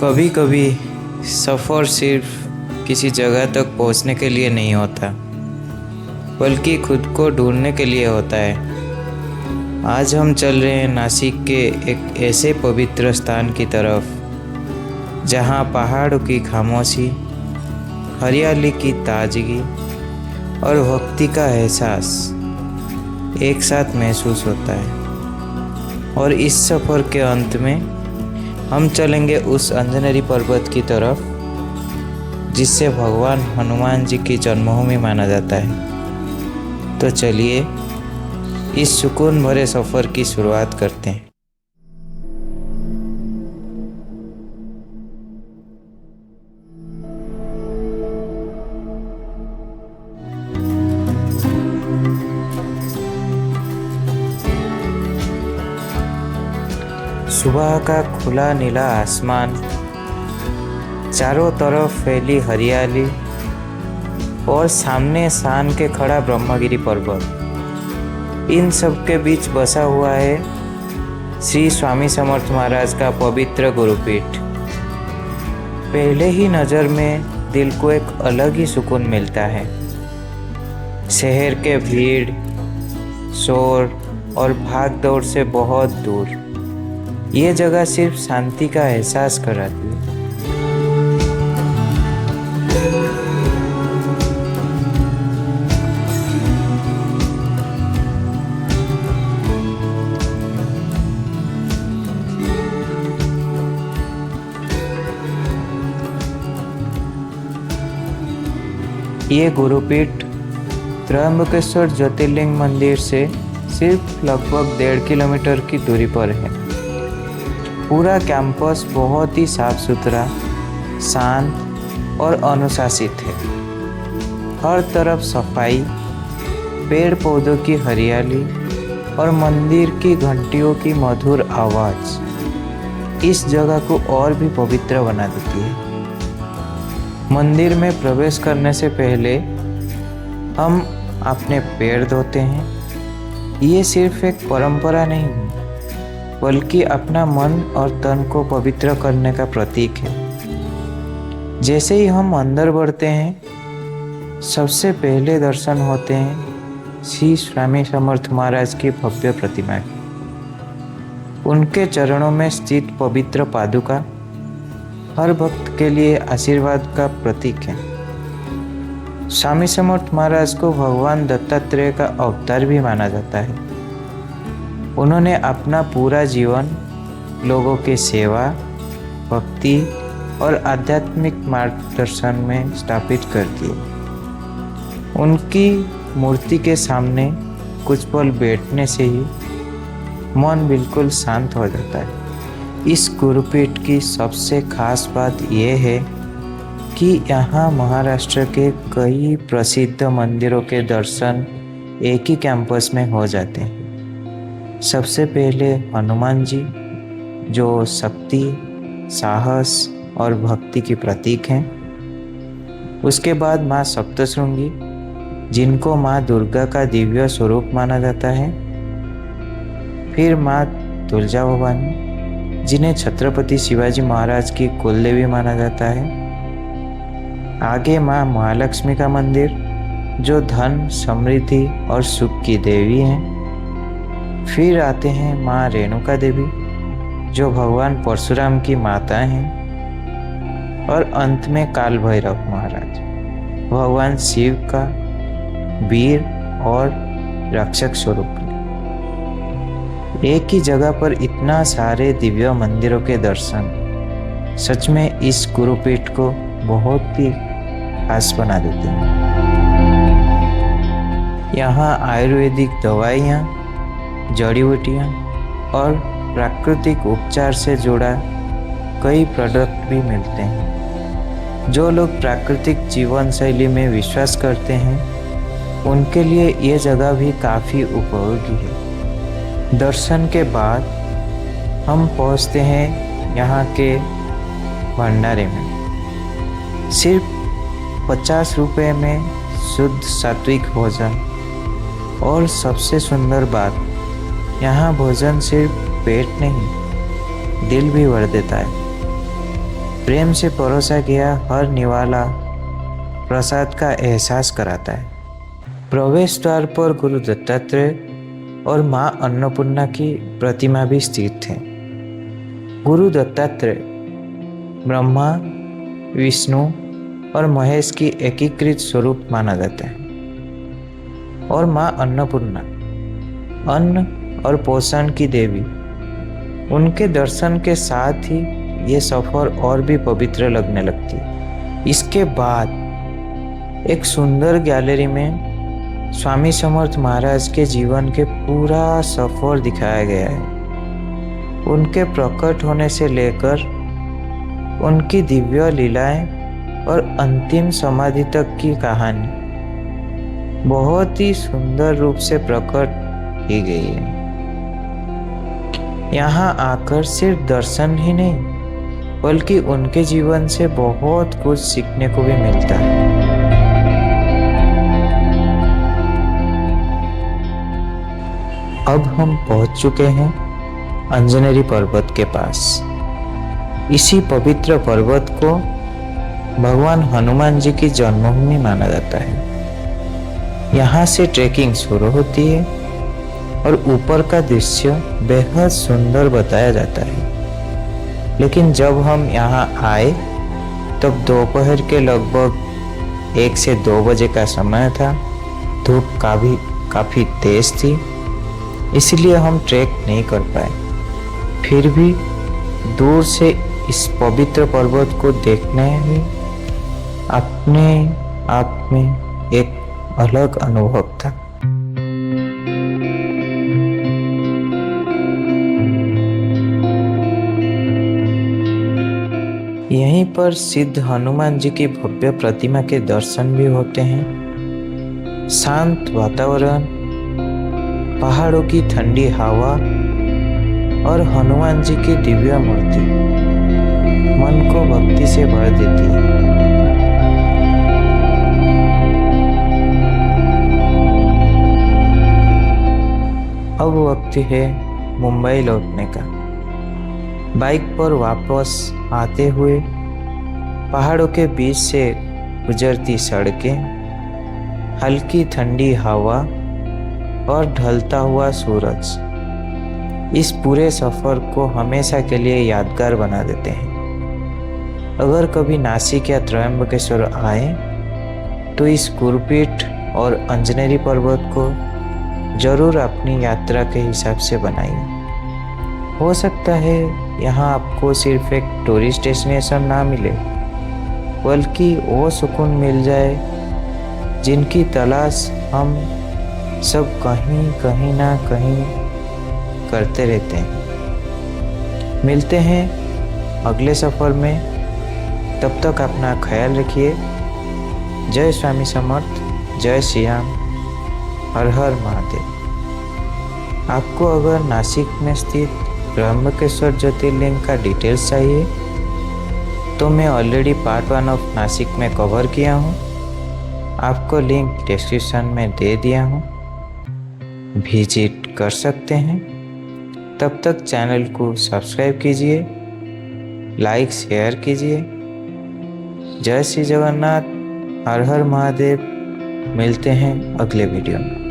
कभी कभी सफ़र सिर्फ किसी जगह तक पहुंचने के लिए नहीं होता, बल्कि खुद को ढूंढने के लिए होता है। आज हम चल रहे हैं नासिक के एक ऐसे पवित्र स्थान की तरफ जहां पहाड़ों की खामोशी, हरियाली की ताजगी और भक्ति का एहसास एक साथ महसूस होता है। और इस सफ़र के अंत में हम चलेंगे उस अंजनेरी पर्वत की तरफ जिसे भगवान हनुमान जी की जन्मभूमि माना जाता है। तो चलिए इस सुकून भरे सफ़र की शुरुआत करते हैं। सुबह का खुला नीला आसमान, चारों तरफ फैली हरियाली और सामने शान के खड़ा ब्रह्मगिरी पर्वत, इन सब के बीच बसा हुआ है श्री स्वामी समर्थ महाराज का पवित्र गुरुपीठ। पहले ही नज़र में दिल को एक अलग ही सुकून मिलता है। शहर के भीड़, शोर और भाग दौड़ से बहुत दूर ये जगह सिर्फ शांति का एहसास कराती है। ये गुरुपीठ त्र्यंबकेश्वर ज्योतिर्लिंग मंदिर से सिर्फ लगभग 1.5 किलोमीटर की दूरी पर है। पूरा कैंपस बहुत ही साफ सुथरा, शांत और अनुशासित है। हर तरफ सफाई, पेड़ पौधों की हरियाली और मंदिर की घंटियों की मधुर आवाज़ इस जगह को और भी पवित्र बना देती है। मंदिर में प्रवेश करने से पहले हम अपने पैर धोते हैं। ये सिर्फ एक परंपरा नहीं है, बल्कि अपना मन और तन को पवित्र करने का प्रतीक है। जैसे ही हम अंदर बढ़ते हैं, सबसे पहले दर्शन होते हैं श्री स्वामी समर्थ महाराज की भव्य प्रतिमा की। उनके चरणों में स्थित पवित्र पादुका हर भक्त के लिए आशीर्वाद का प्रतीक है। स्वामी समर्थ महाराज को भगवान दत्तात्रेय का अवतार भी माना जाता है। उन्होंने अपना पूरा जीवन लोगों की सेवा, भक्ति और आध्यात्मिक मार्गदर्शन में स्थापित कर दिया। उनकी मूर्ति के सामने कुछ पल बैठने से ही मन बिल्कुल शांत हो जाता है। इस गुरुपीठ की सबसे खास बात यह है कि यहाँ महाराष्ट्र के कई प्रसिद्ध मंदिरों के दर्शन एक ही कैंपस में हो जाते हैं। सबसे पहले हनुमान जी, जो शक्ति, साहस और भक्ति की प्रतीक हैं। उसके बाद माँ सप्तशृंगी, जिनको माँ दुर्गा का दिव्य स्वरूप माना जाता है। फिर माँ तुलजा भवानी, जिन्हें छत्रपति शिवाजी महाराज की कुलदेवी माना जाता है। आगे माँ महालक्ष्मी का मंदिर, जो धन, समृद्धि और सुख की देवी हैं। फिर आते हैं माँ रेणुका देवी, जो भगवान परशुराम की माता हैं। और अंत में काल भैरव महाराज, भगवान शिव का वीर और रक्षक स्वरूप। एक ही जगह पर इतना सारे दिव्य मंदिरों के दर्शन सच में इस गुरुपीठ को बहुत ही खास बना देते हैं। यहाँ आयुर्वेदिक दवाइयाँ, जड़ी बूटियाँ और प्राकृतिक उपचार से जुड़ा कई प्रोडक्ट भी मिलते हैं। जो लोग प्राकृतिक जीवन शैली में विश्वास करते हैं, उनके लिए ये जगह भी काफ़ी उपयोगी है। दर्शन के बाद हम पहुंचते हैं यहाँ के भंडारे में। सिर्फ 50 रुपये में शुद्ध सात्विक भोजन, और सबसे सुंदर बात, यहाँ भोजन सिर्फ पेट नहीं, दिल भी भर देता है। प्रेम से परोसा गया हर निवाला प्रसाद का एहसास कराता है। प्रवेश द्वार पर गुरु दत्तात्रेय और माँ अन्नपूर्णा की प्रतिमा भी स्थित है। गुरु दत्तात्रेय ब्रह्मा, विष्णु और महेश की एकीकृत स्वरूप माना जाता है और माँ अन्नपूर्णा अन्न और पोषण की देवी। उनके दर्शन के साथ ही ये सफर और भी पवित्र लगने लगती है। इसके बाद एक सुंदर गैलरी में स्वामी समर्थ महाराज के जीवन के पूरा सफर दिखाया गया है। उनके प्रकट होने से लेकर उनकी दिव्य लीलाएं और अंतिम समाधि तक की कहानी बहुत ही सुंदर रूप से प्रकट की गई है। यहाँ आकर सिर्फ दर्शन ही नहीं बल्कि उनके जीवन से बहुत कुछ सीखने को भी मिलता है। अब हम पहुंच चुके हैं अंजनेरी पर्वत के पास। इसी पवित्र पर्वत को भगवान हनुमान जी की जन्मभूमि माना जाता है। यहाँ से ट्रेकिंग शुरू होती है और ऊपर का दृश्य बेहद सुंदर बताया जाता है। लेकिन जब हम यहाँ आए तब दोपहर के लगभग 1 से 2 बजे का समय था। धूप काफ़ी तेज थी, इसलिए हम ट्रैक नहीं कर पाए। फिर भी दूर से इस पवित्र पर्वत को देखना ही अपने आप में एक अलग अनुभव था। यहीं पर सिद्ध हनुमान जी की भव्य प्रतिमा के दर्शन भी होते हैं। शांत वातावरण, पहाड़ों की ठंडी हवा और हनुमान जी की दिव्य मूर्ति मन को भक्ति से भर देती है। अब वक्त है मुंबई लौटने का। बाइक पर वापस आते हुए पहाड़ों के बीच से गुजरती सड़कें, हल्की ठंडी हवा और ढलता हुआ सूरज इस पूरे सफ़र को हमेशा के लिए यादगार बना देते हैं। अगर कभी नासिक या त्र्यंबकेश्वर आए तो इस गुरुपीठ और अंजनेरी पर्वत को जरूर अपनी यात्रा के हिसाब से बनाइए। हो सकता है यहाँ आपको सिर्फ एक टूरिस्ट डेस्टिनेशन ना मिले, बल्कि वो सुकून मिल जाए जिनकी तलाश हम सब कहीं ना कहीं करते रहते हैं। मिलते हैं अगले सफ़र में, तब तक अपना ख्याल रखिए। जय स्वामी समर्थ, जय श्री राम, हर हर महादेव। आपको अगर नासिक में स्थित त्र्यंबकेश्वर ज्योतिर्लिंग का डिटेल्स चाहिए तो मैं ऑलरेडी पार्ट 1 ऑफ नासिक में कवर किया हूँ। आपको लिंक डिस्क्रिप्शन में दे दिया हूँ, विजिट कर सकते हैं। तब तक चैनल को सब्सक्राइब कीजिए, लाइक शेयर कीजिए। जय श्री जगन्नाथ, हर हर महादेव। मिलते हैं अगले वीडियो में।